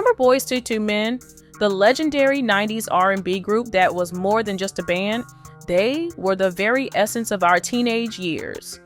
Remember Boyz II Men, the legendary 90s R&B group that was more than just a band? They were the very essence of our teenage years.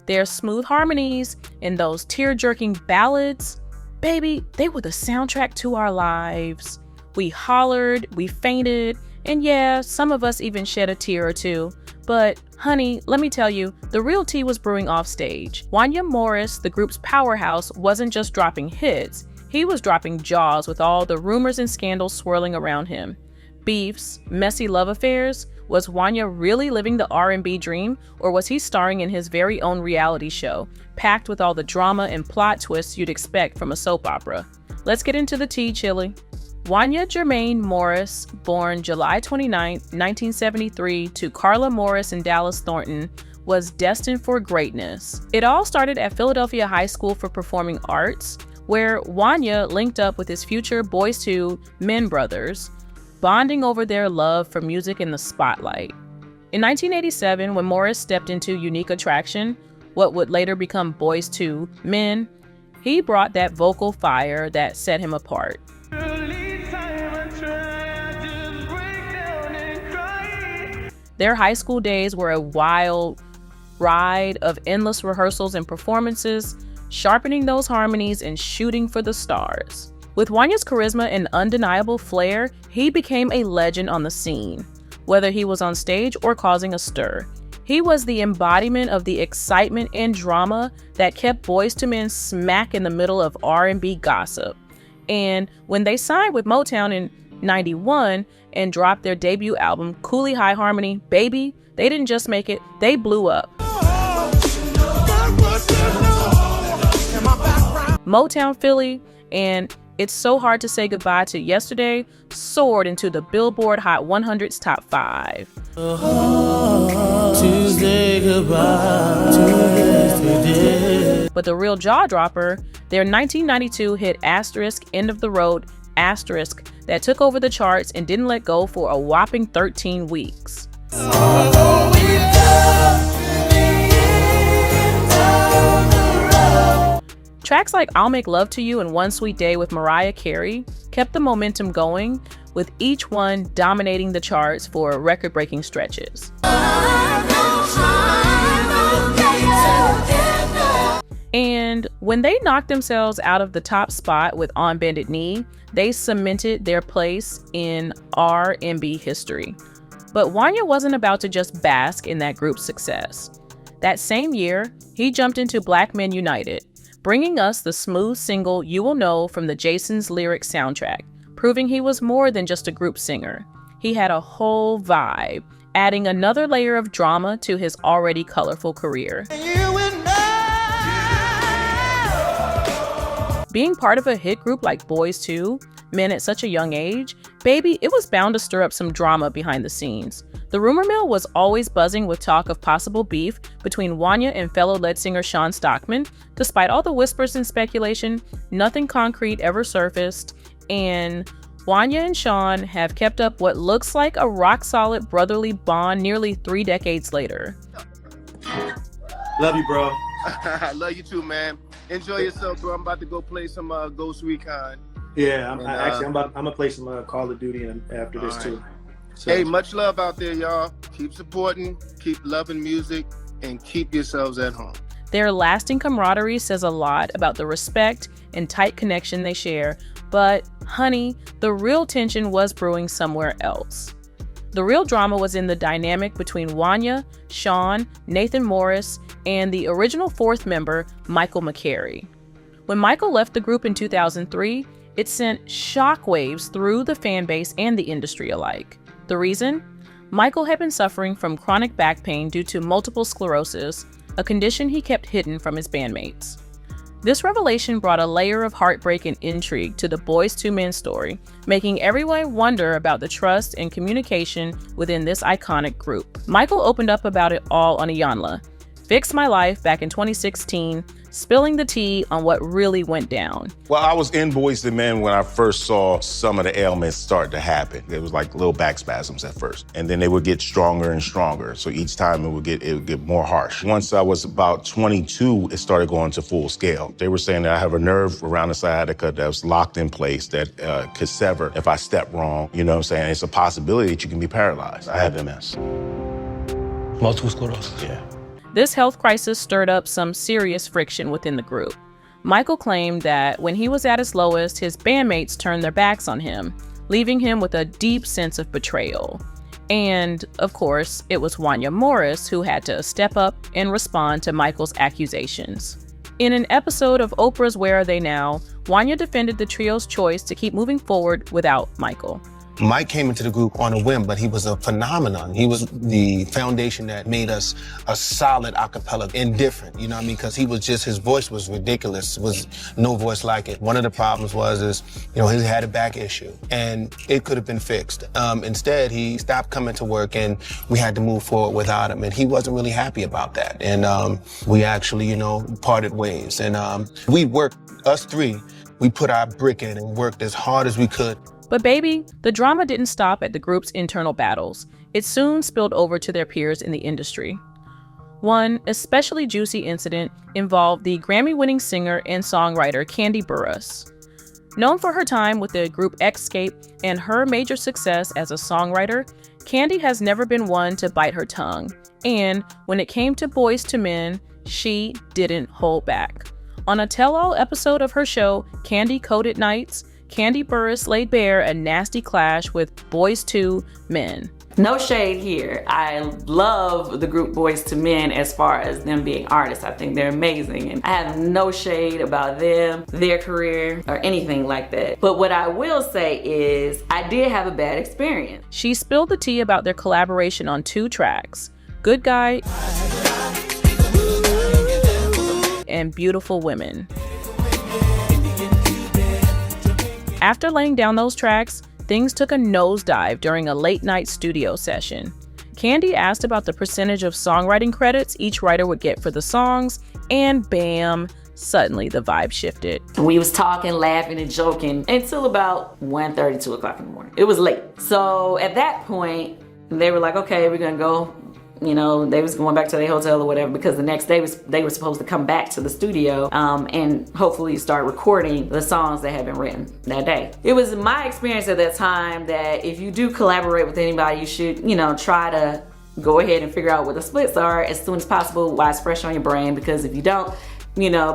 Their smooth harmonies and those tear-jerking ballads, baby, they were the soundtrack to our lives. We hollered, we fainted, and yeah, some of us even shed a tear or two. But honey, let me tell you, the real tea was brewing offstage. Wanya Morris, the group's powerhouse, wasn't just dropping hits, he was dropping jaws with all the rumors and scandals swirling around him. Beefs, messy love affairs. Was Wanya really living the R&B dream, or was he starring in his very own reality show, packed with all the drama and plot twists you'd expect from a soap opera? Let's get into the tea, Chili. Wanya Jermaine Morris, born July 29, 1973 to Carla Morris and Dallas Thornton, was destined for greatness. It all started at Philadelphia High School for Performing Arts, where Wanya linked up with his future Boyz II Men brothers, bonding over their love for music in the spotlight. In 1987, when Morris stepped into Unique Attraction, what would later become Boyz II Men, he brought that vocal fire that set him apart. Their high school days were a wild ride of endless rehearsals and performances, sharpening those harmonies and shooting for the stars. With Wanya's charisma and undeniable flair, he became a legend on the scene. Whether he was on stage or causing a stir, he was the embodiment of the excitement and drama that kept Boyz II Men smack in the middle of R&B gossip. And when they signed with Motown in '91 and dropped their debut album, Coolie High Harmony, baby, they didn't just make it, they blew up. Motown Philly and It's So Hard to Say Goodbye to Yesterday soared into the Billboard Hot 100's top 5. But the real jaw-dropper, their 1992 hit Asterisk End of the Road Asterisk that took over the charts and didn't let go for a whopping 13 weeks. Tracks like I'll Make Love to You and One Sweet Day with Mariah Carey kept the momentum going, with each one dominating the charts for record-breaking stretches. And when they knocked themselves out of the top spot with On Bended Knee, they cemented their place in R&B history. But Wanya wasn't about to just bask in that group's success. That same year, he jumped into Black Men United, bringing us the smooth single You Will Know from the Jason's Lyrics soundtrack, proving he was more than just a group singer. He had a whole vibe, adding another layer of drama to his already colorful career. Being part of a hit group like Boyz II Men at such a young age, baby, it was bound to stir up some drama behind the scenes. The rumor mill was always buzzing with talk of possible beef between Wanya and fellow lead singer Sean Stockman. Despite all the whispers and speculation, nothing concrete ever surfaced, and Wanya and Sean have kept up what looks like a rock-solid brotherly bond nearly 3 decades later. Love you, bro. I love you too, man. Enjoy yourself, bro. I'm about to go play some Ghost Recon. Yeah, I'm gonna play some Call of Duty after this too. So, hey, much love out there, y'all. Keep supporting, keep loving music, and keep yourselves at home. Their lasting camaraderie says a lot about the respect and tight connection they share, but honey, the real tension was brewing somewhere else. The real drama was in the dynamic between Wanya, Sean, Nathan Morris, and the original fourth member, Michael McCary. When Michael left the group in 2003, it sent shockwaves through the fan base and the industry alike. The reason? Michael had been suffering from chronic back pain due to multiple sclerosis, a condition he kept hidden from his bandmates. This revelation brought a layer of heartbreak and intrigue to the Boyz II Men story, making everyone wonder about the trust and communication within this iconic group. Michael opened up about it all on Iyanla. Fix My Life back in 2016, spilling the tea on what really went down. Well, I was in Boyz II Men when I first saw some of the ailments start to happen. It was like little back spasms at first, and then they would get stronger and stronger. So each time it would get more harsh. Once I was about 22, it started going to full scale. They were saying that I have a nerve around the sciatica that was locked in place that could sever if I step wrong. You know what I'm saying? It's a possibility that you can be paralyzed. I have MS. Multiple sclerosis. Yeah. This health crisis stirred up some serious friction within the group. Michael claimed that when he was at his lowest, his bandmates turned their backs on him, leaving him with a deep sense of betrayal. And, of course, it was Wanya Morris who had to step up and respond to Michael's accusations. In an episode of Oprah's Where Are They Now?, Wanya defended the trio's choice to keep moving forward without Michael. Mike came into the group on a whim, but he was a phenomenon. He was the foundation that made us a solid a cappella, indifferent, you know what I mean? Because he was just, his voice was ridiculous, was no voice like it. One of the problems was, he had a back issue, and it could have been fixed. Instead, he stopped coming to work, and we had to move forward without him, and he wasn't really happy about that. And we actually, parted ways. And we worked, us three, we put our brick in and worked as hard as we could. But baby, the drama didn't stop at the group's internal battles. It soon spilled over to their peers in the industry. One especially juicy incident involved the Grammy-winning singer and songwriter Kandi Burruss. Known for her time with the group Escape and her major success as a songwriter, Kandi has never been one to bite her tongue. And when it came to Boyz II Men, she didn't hold back. On a tell-all episode of her show, Kandi Coded Nights, Kandi Burruss laid bare a nasty clash with Boyz II Men. No shade here. I love the group Boyz II Men as far as them being artists. I think they're amazing, and I have no shade about them, their career, or anything like that. But what I will say is I did have a bad experience. She spilled the tea about their collaboration on 2 tracks, Good Guy and Beautiful Women. After laying down those tracks, things took a nosedive during a late-night studio session. Kandi asked about the percentage of songwriting credits each writer would get for the songs, and bam, suddenly the vibe shifted. We was talking, laughing, and joking until about 1:30, 2 o'clock in the morning. It was late. So at that point, they were like, okay, we're gonna go. They was going back to their hotel or whatever, because the next day they were supposed to come back to the studio and hopefully start recording the songs that had been written that day. It was my experience at that time that if you do collaborate with anybody, you should, try to go ahead and figure out what the splits are as soon as possible while it's fresh on your brain, because if you don't,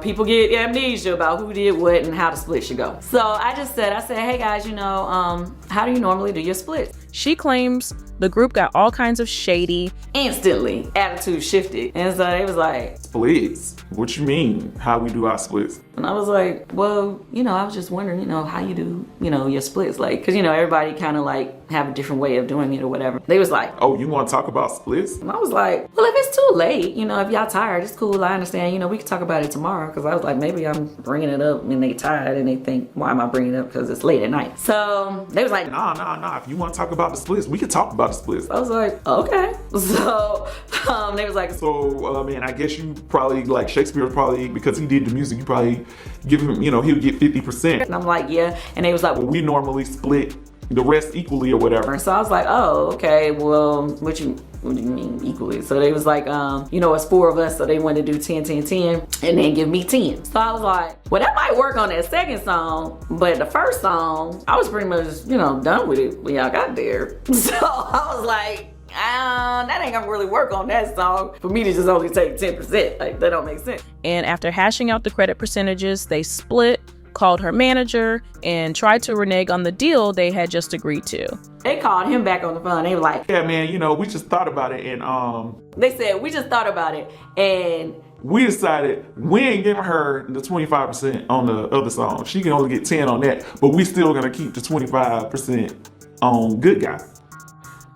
people get amnesia about who did what and how the split should go. So I said, hey guys, how do you normally do your splits? She claims the group got all kinds of shady. Instantly, attitude shifted. And so they was like, splits? What you mean, how we do our splits? And I was like, well, I was just wondering, how you do, your splits. Like, because, everybody kind of like have a different way of doing it or whatever. They was like, oh, you want to talk about splits? And I was like, well, if it's too late, if y'all tired, it's cool, I understand, we can talk about it tomorrow. Because I was like, maybe I'm bringing it up and they tired and they think, why am I bringing it up? Because it's late at night. So they was like, nah. If you want to talk about the splits, we can talk about the splits. I was like, okay. So they was like, so man, I guess you probably, like Shakespeare probably, because he did the music, you probably give him, he'll get 50%. And I'm like, yeah. And they was like, well, we normally split the rest equally or whatever. So I was like, oh, okay, well, what do you mean equally? So they was like, it's 4 of us, so they wanted to do 10, 10, 10, and then give me 10. So I was like, well, that might work on that second song, but the first song, I was pretty much, done with it when y'all got there. So I was like, that ain't gonna really work on that song for me to just only take 10%. Like, that don't make sense. And after hashing out the credit percentages, they split, called her manager, and tried to renege on the deal they had just agreed to. They called him back on the phone. They were like, yeah, man, we just thought about it, and they said, we just thought about it, and we decided we ain't giving her the 25% on the other song. She can only get 10 on that, but we still gonna keep the 25% on Good Guy.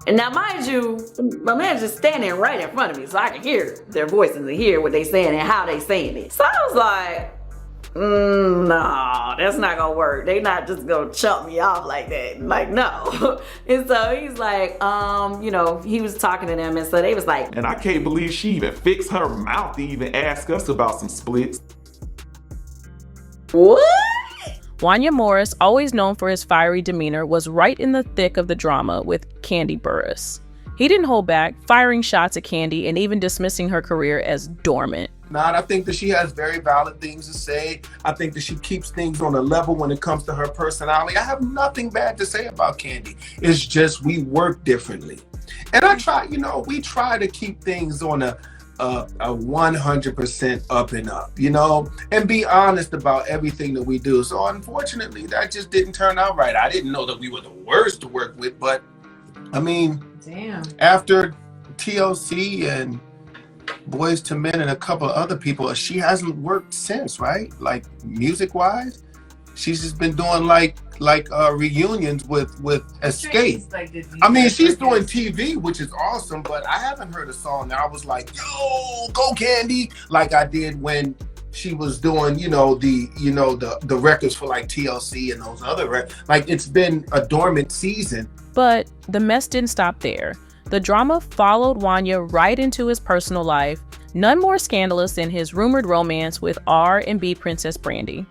And now, mind you, my manager's standing right in front of me, so I can hear their voices and hear what they saying and how they saying it. So I was like, no, that's not gonna work. They not just gonna chump me off like that. Like, no. And so he's like, he was talking to them, and so they was like, And I can't believe she even fixed her mouth to even ask us about some splits. what? Wanya Morris, always known for his fiery demeanor, was right in the thick of the drama with Kandi Burruss. He didn't hold back, firing shots at Kandi and even dismissing her career as dormant. I think that she has very valid things to say. I think that she keeps things on a level when it comes to her personality. I have nothing bad to say about Kandi. It's just we work differently. And I try, we try to keep things on a 100% up and up, and be honest about everything that we do. So unfortunately, that just didn't turn out right. I didn't know that we were the worst to work with, but I mean, Damn. After TLC and Boyz II Men and a couple of other people, she hasn't worked since, right? Like music-wise, she's just been doing like reunions with Escape. I mean, she's doing TV, which is awesome, but I haven't heard a song that I was like, yo, go Kandi, like I did when she was doing, the records for like TLC and those other records. Like, it's been a dormant season. But the mess didn't stop there. The drama followed Wanya right into his personal life, none more scandalous than his rumored romance with R&B princess Brandy.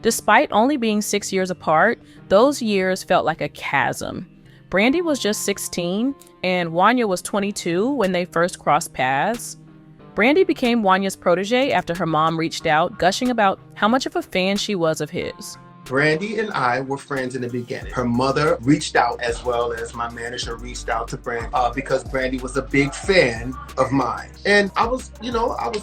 Despite only being 6 years apart, those years felt like a chasm. Brandy was just 16 and Wanya was 22 when they first crossed paths. Brandy became Wanya's protege after her mom reached out, gushing about how much of a fan she was of his. Brandy and I were friends in the beginning. Her mother reached out, as well as my manager reached out to Brandy because Brandy was a big fan of mine. And I was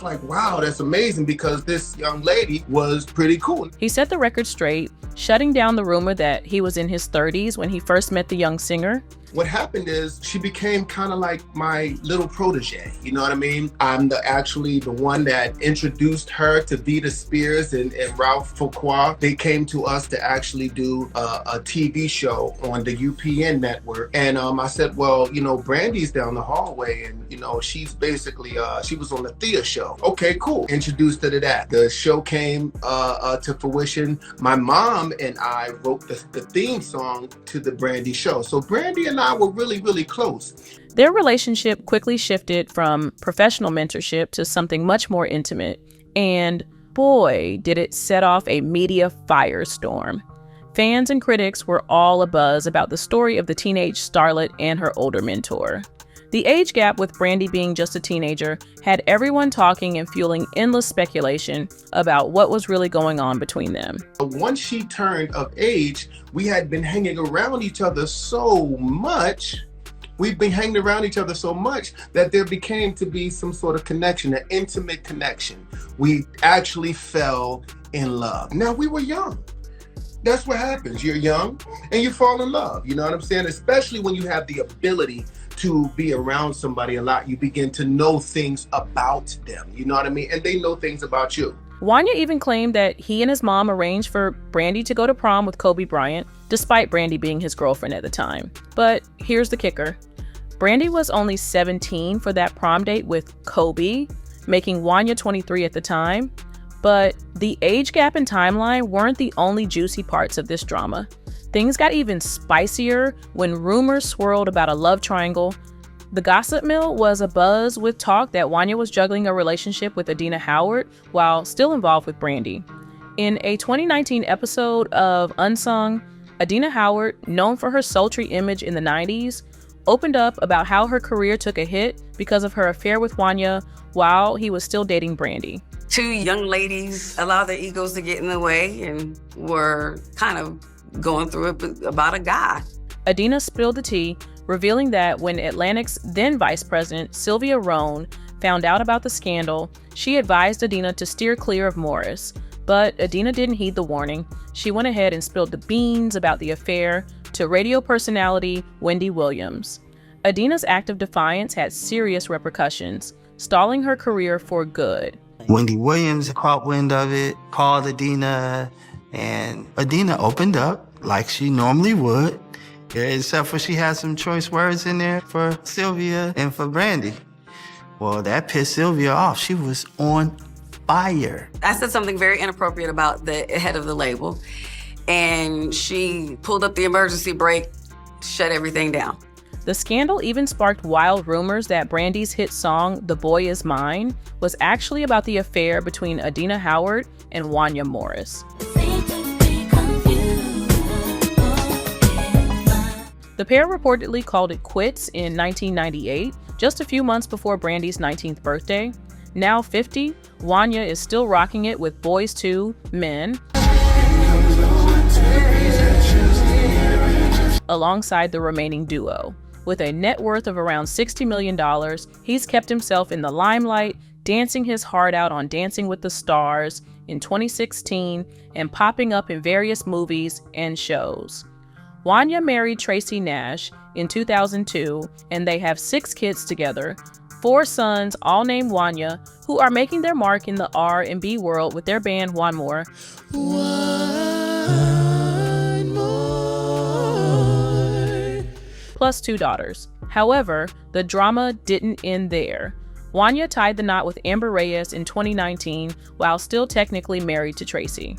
like, wow, that's amazing, because this young lady was pretty cool. He set the record straight, shutting down the rumor that he was in his 30s when he first met the young singer. What happened is she became kind of like my little protege, you know what I mean? I'm actually the one that introduced her to Vita Spears and Ralph Fuqua. They came to us to actually do a TV show on the UPN network. And I said, well, Brandy's down the hallway and, she's basically, she was on the Thea show. Okay, cool. Introduced her to that. The show came to fruition. My mom and I wrote the theme song to the Brandy show. So Brandy and I were really, really close. Their relationship quickly shifted from professional mentorship to something much more intimate. And boy, did it set off a media firestorm. Fans and critics were all abuzz about the story of the teenage starlet and her older mentor. The age gap, with Brandy being just a teenager, had everyone talking and fueling endless speculation about what was really going on between them. Once she turned of age, we had been hanging around each other so much. We've been hanging around each other so much that there became to be some sort of connection, an intimate connection. We actually fell in love. Now, we were young. That's what happens. You're young and you fall in love. You know what I'm saying? Especially when you have the ability to be around somebody a lot, you begin to know things about them. You know what I mean? And they know things about you. Wanya even claimed that he and his mom arranged for Brandy to go to prom with Kobe Bryant, despite Brandy being his girlfriend at the time. But here's the kicker. Brandy was only 17 for that prom date with Kobe, making Wanya 23 at the time. But the age gap and timeline weren't the only juicy parts of this drama. Things got even spicier when rumors swirled about a love triangle. The gossip mill was abuzz with talk that Wanya was juggling a relationship with Adina Howard while still involved with Brandy. In a 2019 episode of Unsung, Adina Howard, known for her sultry image in the 90s, opened up about how her career took a hit because of her affair with Wanya while he was still dating Brandy. Two young ladies allowed their egos to get in the way and were kind of going through it about a guy. Adina spilled the tea, revealing that when Atlantic's then vice president, Sylvia Rohn, found out about the scandal, she advised Adina to steer clear of Morris. But Adina didn't heed the warning. She went ahead and spilled the beans about the affair to radio personality Wendy Williams. Adina's act of defiance had serious repercussions, stalling her career for good. Wendy Williams caught wind of it, called Adina, and Adina opened up like she normally would, except for she had some choice words in there for Sylvia and for Brandy. Well, that pissed Sylvia off. She was on fire. I said something very inappropriate about the head of the label, and she pulled up the emergency brake, shut everything down. The scandal even sparked wild rumors that Brandy's hit song, The Boy Is Mine, was actually about the affair between Adina Howard and Wanya Morris. The pair reportedly called it quits in 1998, just a few months before Brandy's 19th birthday. Now 50, Wanya is still rocking it with Boyz II Men, alongside the remaining duo. With a net worth of around $60 million, he's kept himself in the limelight, dancing his heart out on Dancing with the Stars in 2016 and popping up in various movies and shows. Wanya married Tracy Nash in 2002, and they have 6 kids together, 4 sons, all named Wanya, who are making their mark in the R&B world with their band One More. Plus 2 daughters. However, the drama didn't end there. Wanya tied the knot with Amber Reyes in 2019 while still technically married to Tracy.